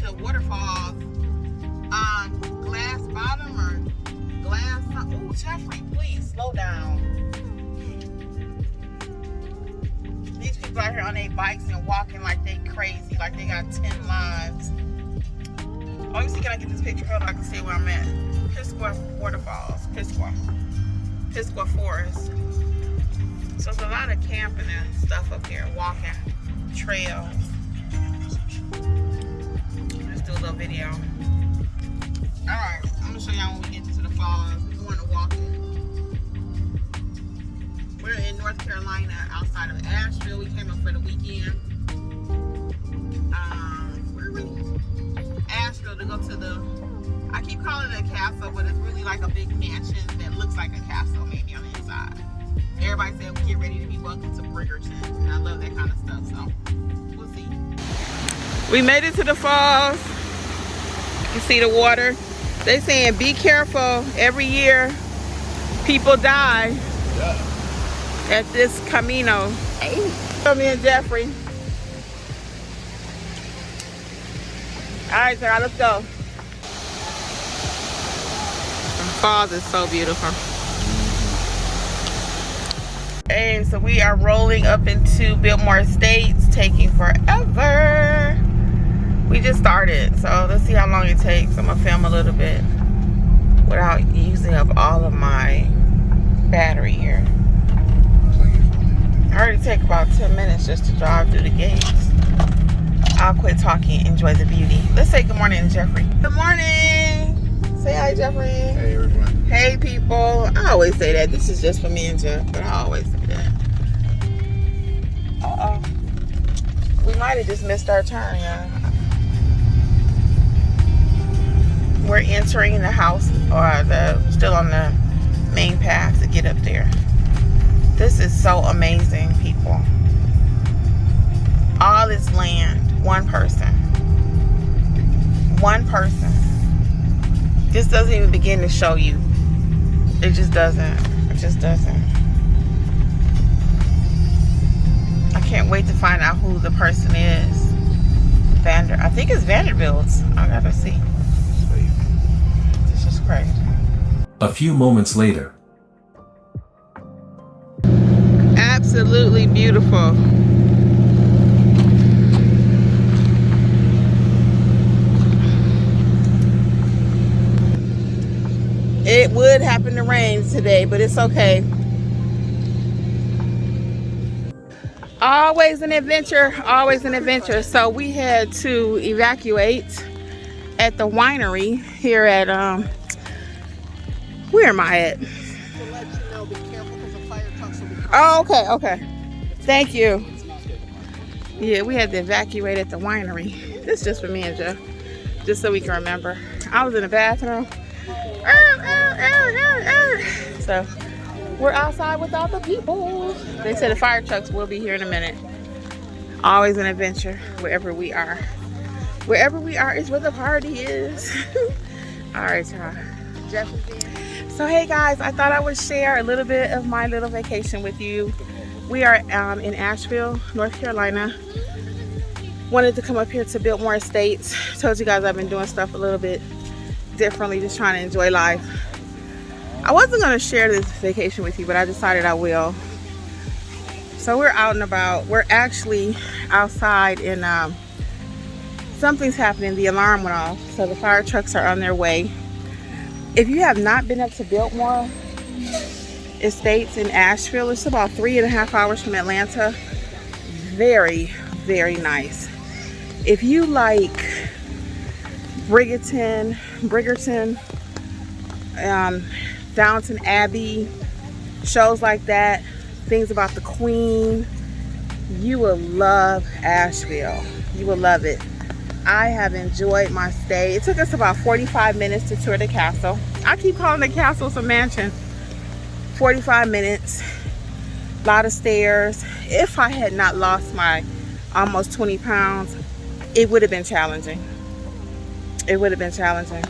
to the waterfalls on Glass Bottom or Glass. Oh, Jeffrey, please slow down. These people out here on their bikes and walking like they crazy, like they got 10 lives. Oh, let me see, can I get this picture? Hold on, I can see where I'm at. Pisqua Waterfalls, Pisqua Forest. So there's a lot of camping and stuff up here, walking, trails. Let's do a little video. Alright, I'm gonna show y'all when we get to the falls. We're going to walking. We're in North Carolina, outside of Asheville. We came up for the weekend. Where are we? Asheville to go to the, I keep calling it a castle, but it's really like a big mansion that looks like a castle maybe on the inside. Everybody said we get ready to be welcome to Bridgerton, and I love that kind of stuff, so we'll see. We made it to the falls. You see the water. They saying be careful. Every year people die at this Camino. Hey. So me and Jeffrey. All right, sir, let's go. The falls is so beautiful. Hey, so we are rolling up into Biltmore Estates, taking forever. We just started, so let's see how long it takes. I'm gonna film a little bit without using up all of my battery here. I already take about 10 minutes just to drive through the gates. I'll quit talking, enjoy the beauty. Let's say good morning to Jeffrey. Good morning. Say hi, Jeffrey. Hey, everyone. Hey, people. I always say that. This is just for me and Jeff, but I always say that. Uh-oh. We might have just missed our turn, y'all. We're entering the house, or still on the main path to get up there. This is so amazing, people. All this land, one person. One person. This doesn't even begin to show you. It just doesn't. It just doesn't. I can't wait to find out who the person is. I think it's Vanderbilt's. I gotta see. This is crazy. A few moments later. Absolutely beautiful. It would happen to rain today, but it's okay. Always an adventure, always an adventure. So we had to evacuate at the winery here at, where am I at? To let you know, be careful because the fire trucks will be coming. Oh, okay, okay. Thank you. Yeah, we had to evacuate at the winery. This is just for me and Jeff, just so we can remember. I was in the bathroom. So we're outside with all the people. They said the fire trucks will be here in a minute. Always an adventure wherever we are. Wherever we are is where the party is. All right, y'all. Jeff is in. So hey guys, I thought I would share a little bit of my little vacation with you. We are in Asheville, North Carolina. Wanted to come up here to Biltmore Estates. Told you guys I've been doing stuff a little bit differently, just trying to enjoy life. I wasn't going to share this vacation with you, but I decided I will. So we're out and about. We're actually outside and something's happening. The alarm went off, so the fire trucks are on their way. If you have not been up to Biltmore Estates in Asheville, it's about 3.5 hours from Atlanta. Very, very nice. If you like Bridgerton, Downton Abbey, shows like that, things about the Queen, you will love Asheville. You will love it. I have enjoyed my stay. It took us about 45 minutes to tour the castle. I keep calling the castle a mansion. 45 minutes, a lot of stairs. If I had not lost my almost 20 pounds, it would have been challenging. It would have been challenging.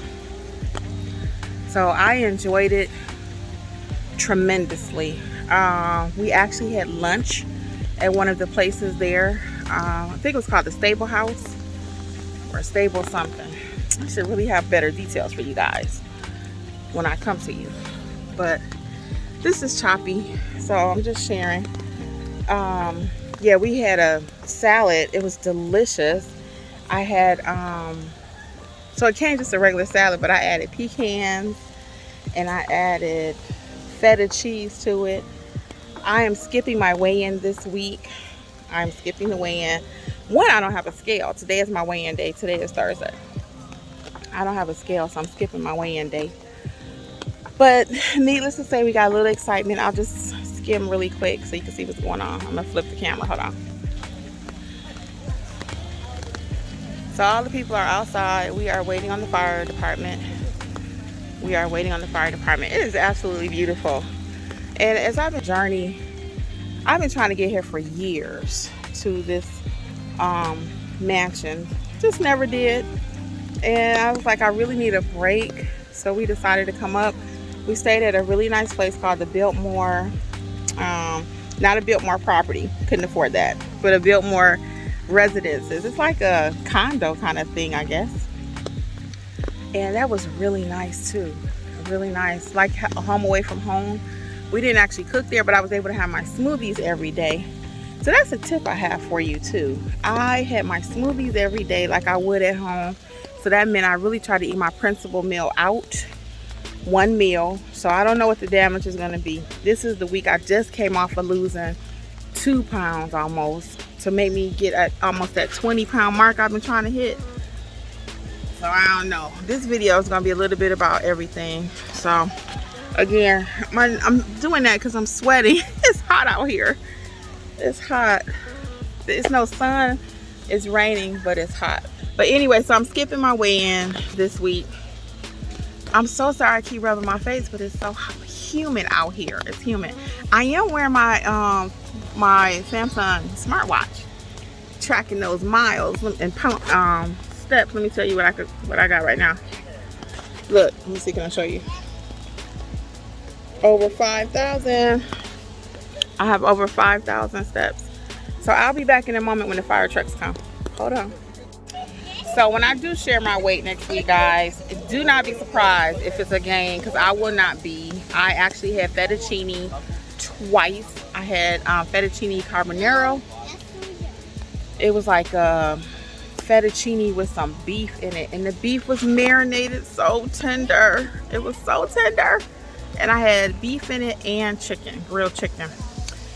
So I enjoyed it tremendously. We actually had lunch at one of the places there. I think it was called the Stable House. or stable something. I should really have better details for you guys when I come to you. But this is choppy, so I'm just sharing. Yeah, we had a salad. It was delicious. I had, so it came just a regular salad, but I added pecans and I added feta cheese to it. I am skipping my weigh-in this week. I'm skipping the weigh-in. One, I don't have a scale. Today is my weigh-in day. Today is Thursday. I don't have a scale, so I'm skipping my weigh-in day. But needless to say, we got a little excitement. I'll just skim really quick so you can see what's going on. I'm gonna flip the camera, hold on. So all the people are outside. We are waiting on the fire department. We are waiting on the fire department. It is absolutely beautiful. And as I've been journeying, I've been trying to get here for years to this mansion. Just never did. And I was like, I really need a break. So we decided to come up. We stayed at a really nice place called the Biltmore, not a Biltmore property, couldn't afford that, but a Biltmore Residences. It's like a condo kind of thing, I guess. And that was really nice too, really nice, like a home away from home. We didn't actually cook there, but I was able to have my smoothies every day. So that's a tip I have for you too. I had my smoothies every day like I would at home. So that meant I really tried to eat my principal meal out, one meal. So I don't know what the damage is gonna be. This is the week I just came off of losing 2 pounds almost to make me get at almost that 20-pound mark I've been trying to hit. So I don't know. This video is gonna be a little bit about everything. So again, I'm doing that because I'm sweating. It's hot out here. It's hot. There's no sun. It's raining, but it's hot. But anyway, so I'm skipping my weigh-in this week. I'm so sorry I keep rubbing my face, but it's so humid out here. It's humid. I am wearing my my Samsung smartwatch, tracking those miles and steps. Let me tell you what I got right now. Look, let me see, can I show you? Over 5,000. I have over 5,000 steps. So I'll be back in a moment when the fire trucks come. Hold on. So when I do share my weight next week, guys, do not be surprised if it's a gain, because I will not be. I actually had fettuccine twice. I had fettuccine carbonara. It was like fettuccine with some beef in it, and the beef was marinated so tender. It was so tender. And I had beef in it and chicken, grilled chicken,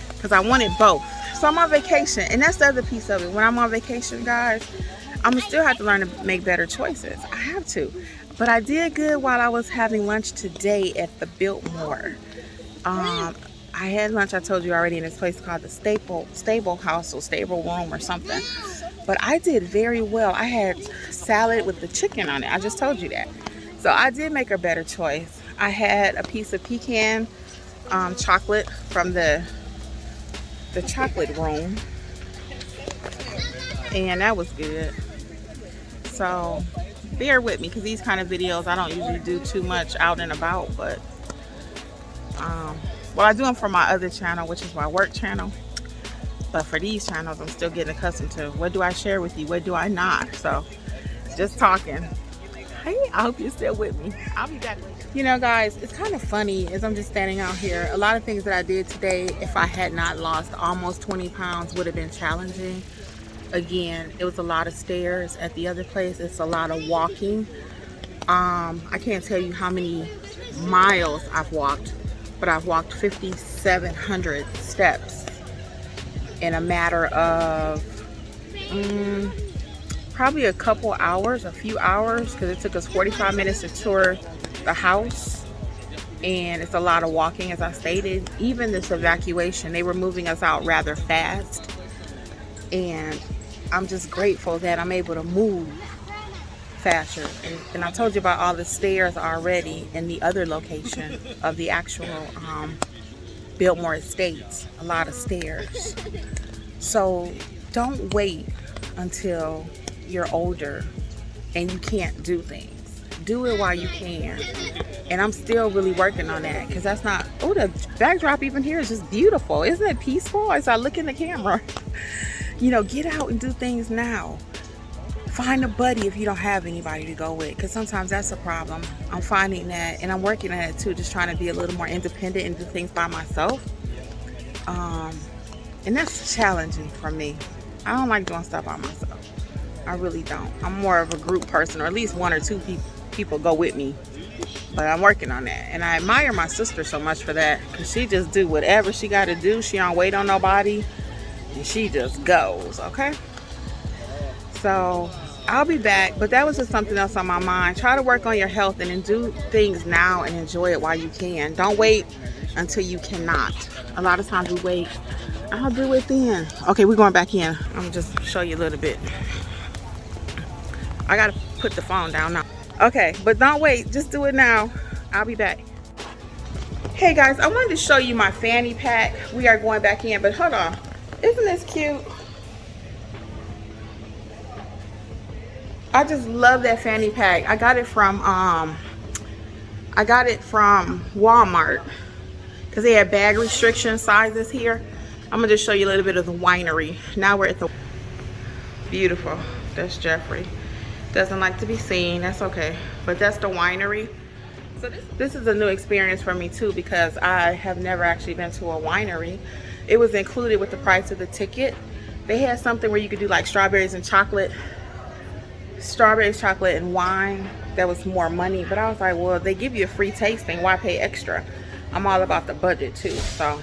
because I wanted both. So I'm on vacation, and that's the other piece of it. When I'm on vacation, guys, I'm gonna still have to learn to make better choices. I have to. But I did good while I was having lunch today at the Biltmore. I had lunch, I told you already, in this place called the Stable House or Stable Room or something. But I did very well. I had salad with the chicken on it. I just told you that. So I did make a better choice. I had a piece of pecan chocolate from the chocolate room, and that was good. So bear with me, because these kind of videos I don't usually do too much out and about, but well, I do them for my other channel, which is my work channel. But for these channels, I'm still getting accustomed to what do I share with you, what do I not. So just talking. Hey, I hope you're still with me. I'll be back later. You know, guys, it's kind of funny as I'm just standing out here. A lot of things that I did today, if I had not lost almost 20 pounds, would have been challenging. Again, it was a lot of stairs. At the other place, it's a lot of walking. I can't tell you how many miles I've walked, but I've walked 5,700 steps in a matter of probably a couple hours, a few hours, because it took us 45 minutes to tour the house. And it's a lot of walking, as I stated. Even this evacuation, they were moving us out rather fast. And I'm just grateful that I'm able to move faster. And I told you about all the stairs already in the other location of the actual Biltmore Estates. A lot of stairs. So don't wait until you're older and you can't do things. Do it while you can. And I'm still really working on that, because that's not, oh, the backdrop even here is just beautiful. Isn't it peaceful as I look in the camera? You know, get out and do things now. find a buddy if you don't have anybody to go with, because sometimes that's a problem. I'm finding that, and I'm working on it too, just trying to be a little more independent and do things by myself. And that's challenging for me. I don't like doing stuff by myself. I really don't. I'm more of a group person, or at least one or two people go with me. But I'm working on that, and I admire my sister so much for that, because she just do whatever she got to do. She don't wait on nobody, and she just goes. Okay, so I'll be back, but that was just something else on my mind. Try to work on your health and then do things now and enjoy it while you can. Don't wait until you cannot. A lot of times we wait. I'll do it then. Okay, we're going back in. I'm gonna just show you a little bit. I gotta put the phone down now. Okay, but don't wait, just do it now. I'll be back. Hey guys, I wanted to show you my fanny pack. We are going back in, but hold on. Isn't this cute? I just love that fanny pack. I got it from Walmart because they had bag restriction sizes here. I'm gonna just show you a little bit of the winery. Now we're at the beautiful. That's Jeffrey. Doesn't like to be seen. That's okay. But that's the winery. So this is a new experience for me too, because I have never actually been to a winery. It was included with the price of the ticket. They had something where you could do like strawberries, chocolate, and wine. That was more money, but I was like, well, they give you a free tasting, why pay extra? I'm all about the budget too. So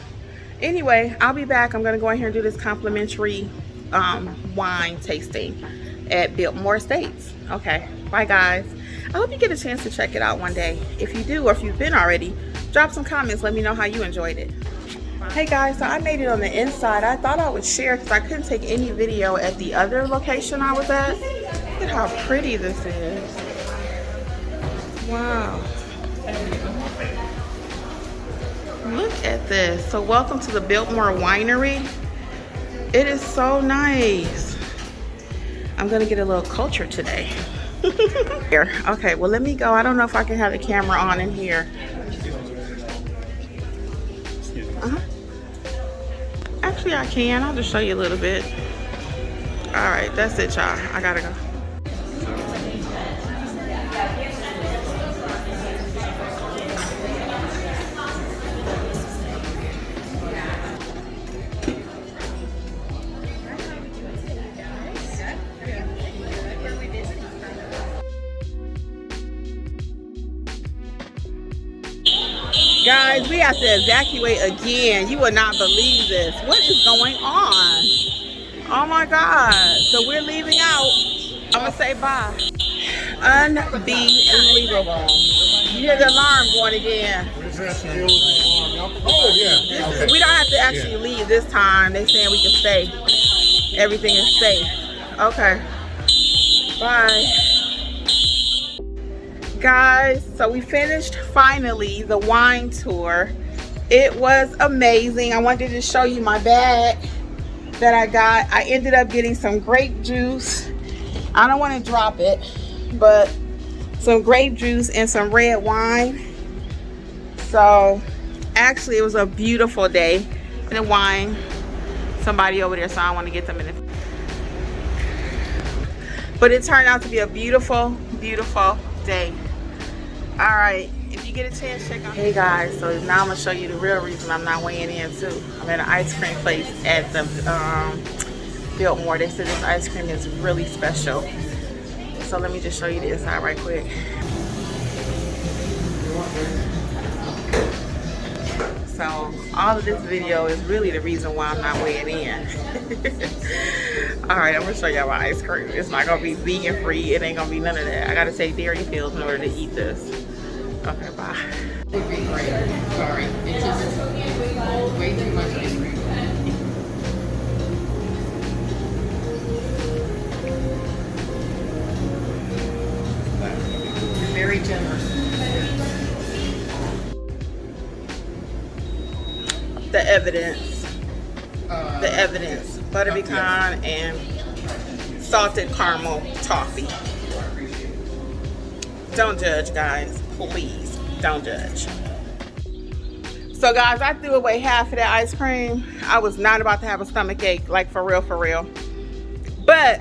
anyway, I'll be back. I'm gonna go in here and do this complimentary wine tasting at Biltmore Estates. Okay, bye guys. I hope you get a chance to check it out one day. If you do, or if you've been already, drop some comments, let me know how you enjoyed it. Hey guys, so I made it on the inside. I thought I would share because I couldn't take any video at the other location I was at. Look at how pretty this is. Wow. Look at this. So welcome to the Biltmore Winery. It is so nice. I'm gonna get a little culture today. Here. Okay, well let me go. I don't know if I can have the camera on in here. Actually I can. I'll just show you a little bit. All right, that's it y'all. I gotta go. Guys, we have to evacuate again. You will not believe this. What is going on? Oh my God. So we're leaving out. I'm gonna say bye. Unbelievable. You hear the alarm going again. Oh, yeah. We don't have to actually leave this time. They're saying we can stay. Everything is safe. Okay. Bye. Guys, so we finished finally the wine tour. It was amazing. I wanted to show you my bag that I got. I ended up getting some grape juice. I don't want to drop it, but some grape juice and some red wine. So actually it was a beautiful day. And the wine, somebody over there, so I want to get them in it. But it turned out to be a beautiful, beautiful day. All right, if you get a chance, check out. Hey guys, so now I'm gonna show you the real reason I'm not weighing in too. I'm at an ice cream place at the Biltmore. They said this ice cream is really special. So let me just show you the inside right quick. So all of this video is really the reason why I'm not weighing in. All right, I'm gonna show y'all my ice cream. It's not gonna be vegan free. It ain't gonna be none of that. I gotta take dairy pills in order to eat this. Okay, bye. Sorry, it's just way too much ice cream. You're very generous. The evidence. Butter pecan and salted caramel toffee. Don't judge, guys. Please, don't judge. So guys, I threw away half of that ice cream. I was not about to have a stomach ache, like for real, for real. But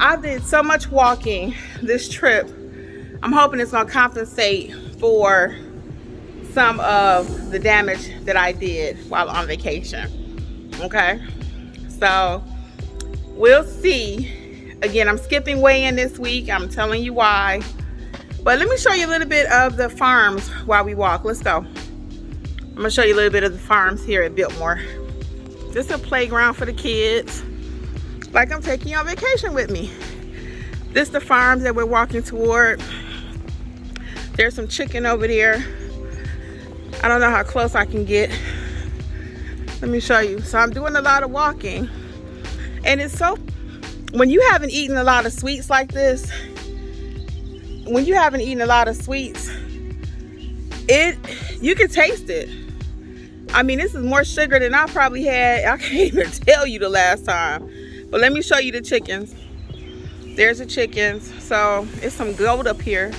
I did so much walking this trip. I'm hoping it's gonna compensate for some of the damage that I did while on vacation. Okay, so we'll see. Again, I'm skipping weigh-in this week. I'm telling you why. But let me show you a little bit of the farms while we walk. Let's go. I'm gonna show you a little bit of the farms here at Biltmore. This is a playground for the kids. Like I'm taking you on vacation with me. This is the farms that we're walking toward. There's some chicken over there. I don't know how close I can get. Let me show you. So I'm doing a lot of walking. And it's so, when you haven't eaten a lot of sweets like this, you can taste it. I mean, this is more sugar than I probably had. I can't even tell you the last time. But let me show you the chickens. There's the chickens. So it's some goat up here.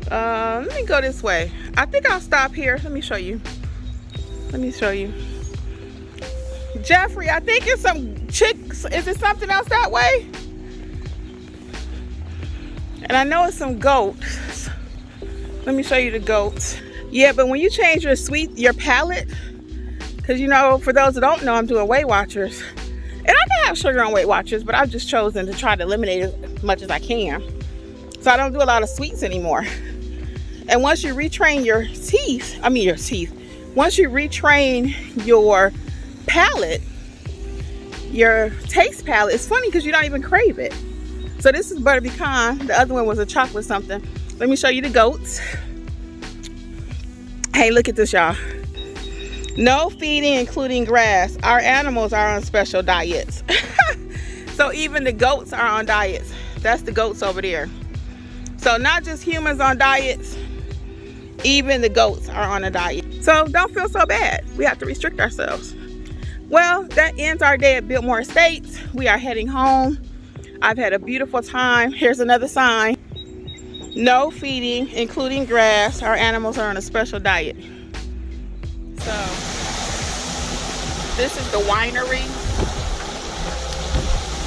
Let me go this way. I think I'll stop here. Let me show you. Jeffrey, I think it's some chicks. Is it something else that way? And I know it's some goats. Let me show you the goats. Yeah, but when you change your palate, because you know, for those that don't know, I'm doing Weight Watchers. And I can have sugar on Weight Watchers, but I've just chosen to try to eliminate as much as I can. So I don't do a lot of sweets anymore. And once you retrain once you retrain your palate, your taste palate, it's funny because you don't even crave it. So this is butter pecan. The other one was a chocolate something. Let me show you the goats. Hey, look at this, y'all. No feeding, including grass. Our animals are on special diets. So even the goats are on diets. That's the goats over there. So not just humans on diets, even the goats are on a diet. So don't feel so bad. We have to restrict ourselves. Well, that ends our day at Biltmore Estates. We are heading home. I've had a beautiful time. Here's another sign. No feeding, including grass. Our animals are on a special diet. So, this is the winery.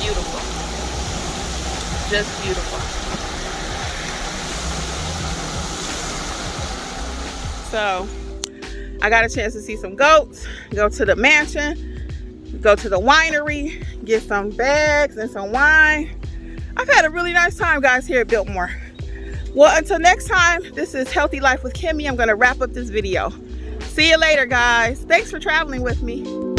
Beautiful. Just beautiful. So, I got a chance to see some goats, go to the mansion, go to the winery, get some bags and some wine. I've had a really nice time, guys, here at Biltmore. Well, until next time, this is Healthy Life with Kimmi. I'm going to wrap up this video. See you later, guys. Thanks for traveling with me.